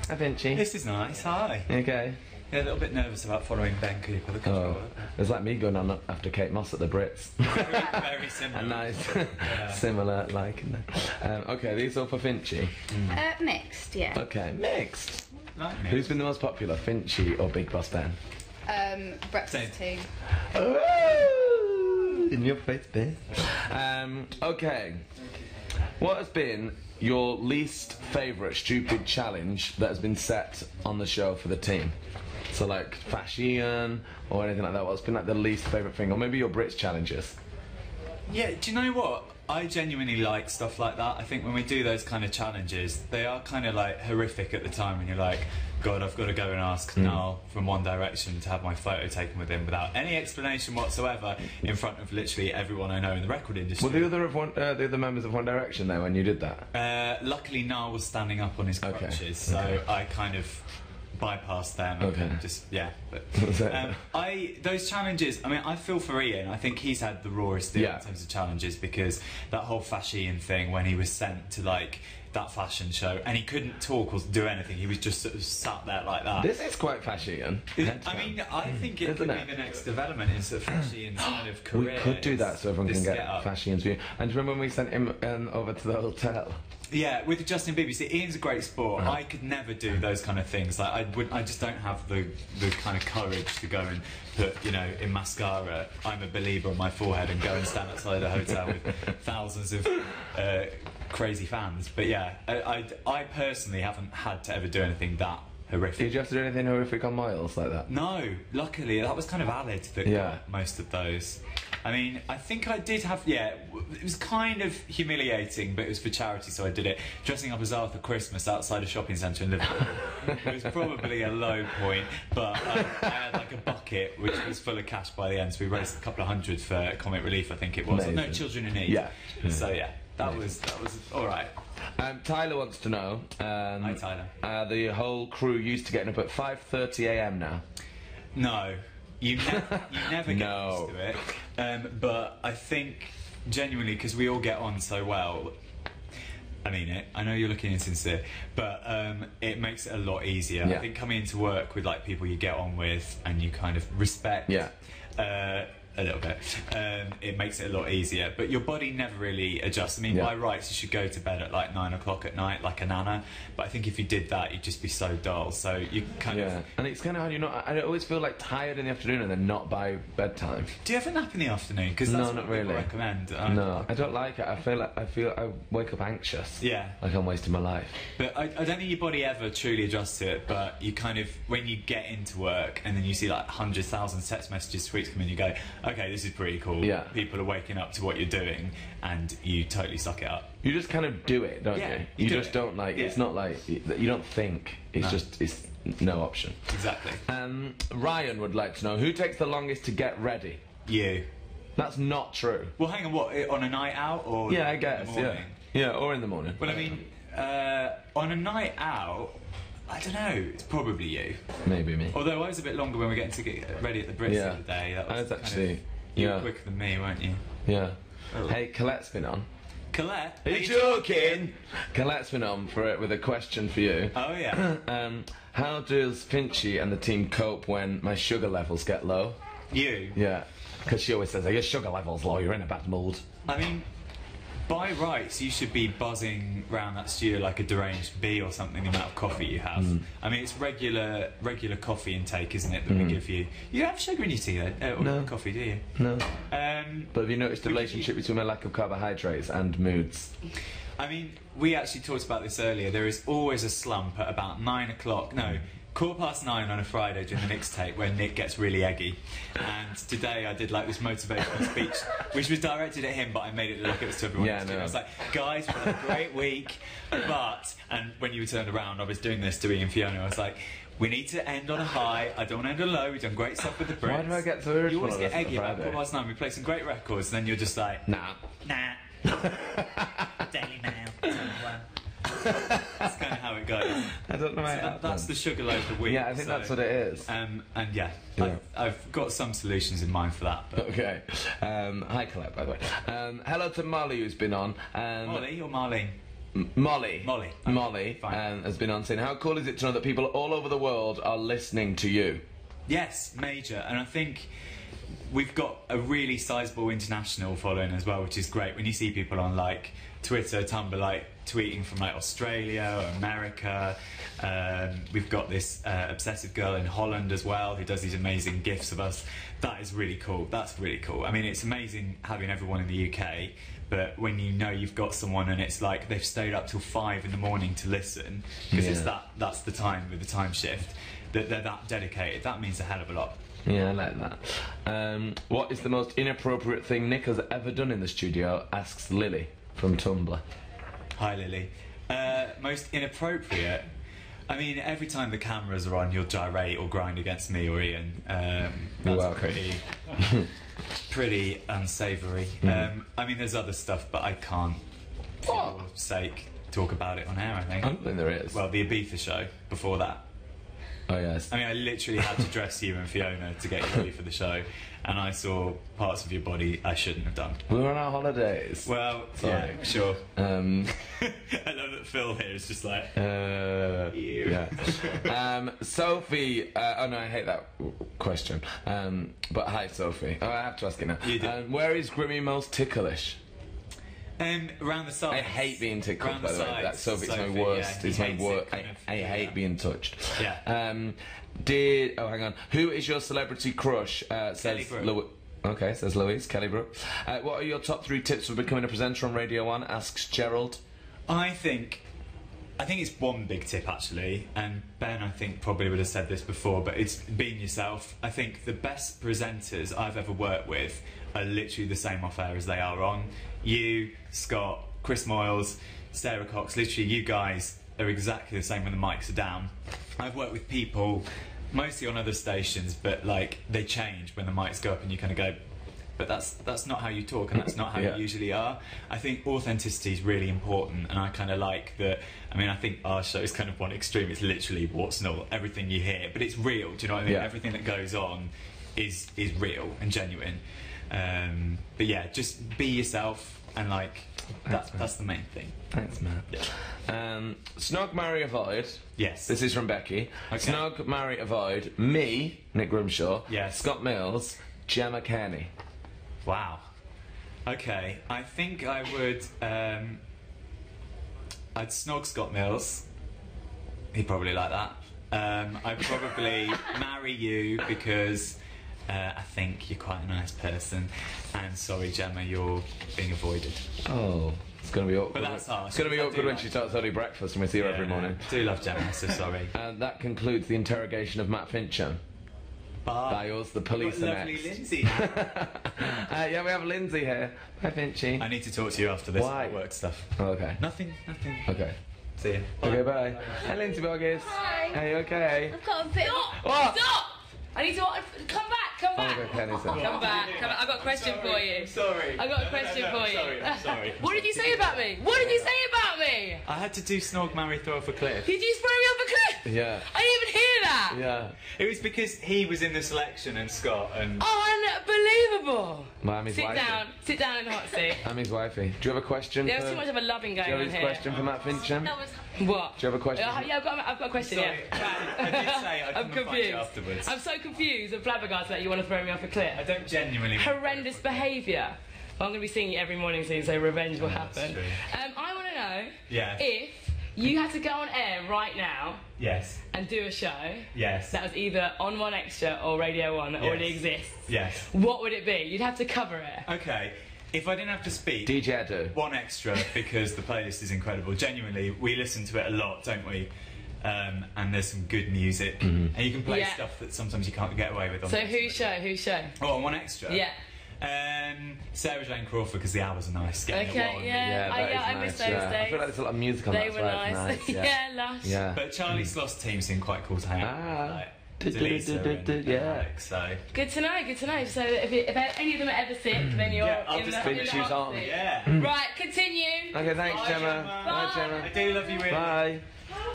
Hi, Finchy. This is nice. Hi. Okay. Yeah, a little bit nervous about following Ben Cooper. The It's like me going on after Kate Moss at the Brits. very similar. A nice, similar, like. Okay, these are for Finchy. Mixed, yeah. Okay, mixed. Like Who's been the most popular, Finchy or Big Boss Ben? Breakfast team. Oh, in your face, Ben. Okay. What has been your least favourite stupid challenge that has been set on the show for the team? So like fashion or anything like that. What's been like the least favourite thing? Or maybe your Brits challenges? Yeah, do you know what? I genuinely like stuff like that. I think when we do those kind of challenges, they are kind of like horrific at the time when you're like, God, I've got to go and ask Niall from One Direction to have my photo taken with him without any explanation whatsoever in front of literally everyone I know in the record industry. Were the other members of One Direction there when you did that? Luckily, Niall was standing up on his crutches, so I kind of bypassed them. And just but those challenges. I mean, I feel for Ian. I think he's had the rawest deal in terms of challenges because that whole fashion thing when he was sent to like that fashion show and he couldn't talk or do anything. He was just sort of sat there like that. This is quite fashion. I mean, I think it could be the next development in sort of fashion kind of career. We could do that so everyone can get fashion's view. And do you remember when we sent him over to the hotel? Yeah, with Justin Bieber. See, Ian's a great sport. I could never do those kind of things. Like I just don't have the kind of courage to go and put, you know, in mascara, I'm a believer on my forehead and go and stand outside a hotel with thousands of crazy fans. But yeah, I personally haven't had to ever do anything that horrific. Did you have to do anything horrific on Miles like that? No, luckily that was kind of Alid that got most of those. I mean, I think I did have, it was kind of humiliating, but it was for charity, so I did it. Dressing up as Arthur Christmas outside a shopping centre in Liverpool. It was probably a low point, but I had like a bucket which was full of cash by the end, so we raised a couple of hundred for Comic Relief, I think it was. Amazing. No, Children in Need. Yeah. So yeah, that was alright. Tyler wants to know. Hi, Tyler. The whole crew used to getting up at 5:30 AM now. No. You never get used to it, but I think genuinely because we all get on so well. I mean it. I know you're looking insincere, but it makes it a lot easier. I think coming into work with like people you get on with and you kind of respect. A little bit. It makes it a lot easier, but your body never really adjusts. I mean, by rights, you should go to bed at like 9 o'clock at night, like a nana. But I think if you did that, you'd just be so dull. So you kind of. And it's kind of hard. You know, I always feel like tired in the afternoon and then not by bedtime. Do you ever nap in the afternoon? Because that's what people recommend. No, I don't like it. I wake up anxious. Yeah. Like I'm wasting my life. But I don't think your body ever truly adjusts to it. But you kind of when you get into work and then you see like 100,000 text messages, tweets come in, you go, okay, this is pretty cool. Yeah. People are waking up to what you're doing, and you totally suck it up. You just kind of do it, don't you? You just don't like. It's not like you don't think. It's just it's no option. Exactly. Ryan would like to know who takes the longest to get ready. You. That's not true. Well, hang on. What, on a night out or? Yeah, I guess. In the morning? Yeah, or in the morning. Well, I mean, on a night out. I don't know, it's probably you. Maybe me. Although I was a bit longer when we were getting to get ready at the Brits the other day. That was actually... You were quicker than me, weren't you? Yeah. Hey, Colette's been on. Colette? Are you joking? Colette's been on with a question for you. Oh, yeah. How does Finchy and the team cope when my sugar levels get low? You? Yeah. Because she always says, your sugar level's low, you're in a bad mood. I mean... By rights, you should be buzzing around that studio like a deranged bee or something, the amount of coffee you have. I mean, it's regular coffee intake, isn't it, that we give you? You don't have sugar in your tea, though? No. Coffee, do you? No. But have you noticed the relationship between my lack of carbohydrates and moods? I mean, we actually talked about this earlier. There is always a slump at about 9 o'clock. No. 9:15 on a Friday during the mixtape where Nick gets really eggy, and today I did like this motivational speech which was directed at him, but I made it look like it was to everyone. I was like, guys, we've had a great week, and when you turned around I was doing this to Ian Fiona. I was like, we need to end on a high, I don't want to end on a low, we've done great stuff with the Brits. Why do I get so irritable? You always get eggy about 9:15, we play some great records and then you're just like, nah Daily Mail. That's kind of how it goes. I don't know how that's the sugar loaf of the week. Yeah, I think that's what it is. And I've got some solutions in mind for that. But. Okay. Hi, Colette, by the way. Hello to Molly, who's been on. Molly or Marlene? Molly. Molly. Molly Fine. has been on saying, how cool is it to know that people all over the world are listening to you? Yes, major. And I think we've got a really sizable international following as well, which is great. When you see people on like Twitter, Tumblr, like tweeting from like Australia or America. We've got this obsessive girl in Holland as well who does these amazing gifs of us. That is really cool. That's really cool. I mean, it's amazing having everyone in the UK, but when you know you've got someone and it's like they've stayed up till 5 in the morning to listen, because it's that's the time with the time shift, that they're that dedicated, that means a hell of a lot. Yeah, I like that. What is the most inappropriate thing Nick has ever done in the studio? Asks Lily from Tumblr. Hi, Lily. Most inappropriate? I mean, every time the cameras are on, you'll gyrate or grind against me or Ian. That's pretty unsavoury. I mean, there's other stuff, but I can't, for your sake, talk about it on air, I think. I don't think there is. Well, the Ibiza show before that. Oh, yes. I mean, I literally had to dress you and Fiona to get you ready for the show, and I saw parts of your body I shouldn't have done. We were on our holidays. Well, sorry. Yeah, sure. I love that Phil here is just like... yeah. Sophie... oh, no, I hate that question. But hi, Sophie. Oh, I have to ask it now. You do. Where is Grimmy most ticklish? Around the sides. I hate being tickled, by the way. That's Sophie, it's my Sophie, worst. yeah, It's my worst. I hate being touched. Yeah. Oh, hang on. Who is your celebrity crush? Says Brooke. Okay, says Louise. Kelly Brooke. What are your top 3 tips for becoming a presenter on Radio 1? Asks Gerald. I think it's one big tip, actually, and Ben, I think, probably would have said this before, but it's being yourself. I think the best presenters I've ever worked with are literally the same off air as they are on. You, Scott, Chris Moyles, Sarah Cox, literally you guys are exactly the same when the mics are down. I've worked with people, mostly on other stations, but like they change when the mics go up and you kind of go, but that's not how you talk and that's not how you usually are. I think authenticity is really important, and I kind of like that. I mean, I think our show is kind of one extreme. It's literally what's not everything you hear, but it's real. Do you know what I mean? Yeah. Everything that goes on is real and genuine. But yeah, just be yourself, and like that's the main thing. Thanks, Matt. Yeah. Snog, marry, avoid. Yes. This is from Becky. Okay. Snog, marry, avoid. Me, Nick Grimshaw. Yes. Scott Mills, Gemma Kearney. Wow. Okay, I think I would. I'd snog Scott Mills. He'd probably like that. I'd probably marry you because I think you're quite a nice person. And sorry, Gemma, you're being avoided. Oh, it's going to be awkward. But that's harsh. It's going to be I awkward do when like she starts early breakfast and we see her every morning. I do love Gemma, so sorry. And that concludes the interrogation of Matt Fincham. By us, the police are lovely next. Lindsay. Yeah, we have Lindsay here. Hi, Finchy. I need to talk to you after this. Why? Work stuff. Oh, okay. Nothing. Okay. See you. Okay, bye. Hi, Lindsay Boggis. Hi. Are you okay? I've got a bit. What? Stop! I need to come back. Oh, okay, Kenny's there. Come back. I've got a question for you. Sorry. I've got a question for you. Sorry. What did you say about me? What did you say about me? I had to do snog, marry, throw off a cliff. Did you throw me off a cliff? Yeah. I didn't even hear that. Yeah. It was because he was in the selection and Scott and... Unbelievable. Miami's wifey. Sit down in the hot seat. Miami's wifey. Do you have a question? There's too much of a loving going Do you on have a here. question for Matt Fincham? What? Do you have a question? Yeah, I've got a question, Sorry, yeah. I did say I'd I'm come and find you confused. afterwards. I'm so confused and flabbergasted that you want to throw me off a cliff. I don't genuinely... Horrendous behaviour. Well, I'm going to be seeing you every morning soon, so revenge will That's happen. true. I want to know Yeah. if you had to go on air right now Yes. and do a show Yes. that was either on One Extra or Radio 1 that already Yes. exists, Yes. what would it be? You'd have to cover it. Okay. If I didn't have to speak... DJ Adu. One Extra, because the playlist is incredible. Genuinely, we listen to it a lot, don't we? And there's some good music. And you can play stuff that sometimes you can't get away with on So the whose show? Whose show? Oh, on One Extra? Yeah. Sarah Jane Crawford, because the hours are nice. Getting it Okay, wild. yeah. that is I nice, miss those yeah. I days. feel like there's a lot of music on They that. were That's why it's nice. nice. Yeah, lush. Yeah. But Charlie Sloss team seem quite cool to hang out with. Like, Delisa and Yeah. Alex, so... Good to know, good to know. So if any of them are ever sick, then you're Yeah, I'll in just the, Been in the shoes hot on. seat. Yeah. Right, continue. Okay, thanks, Bye, Gemma. Gemma. Bye, Gemma. I do love you, really. Bye.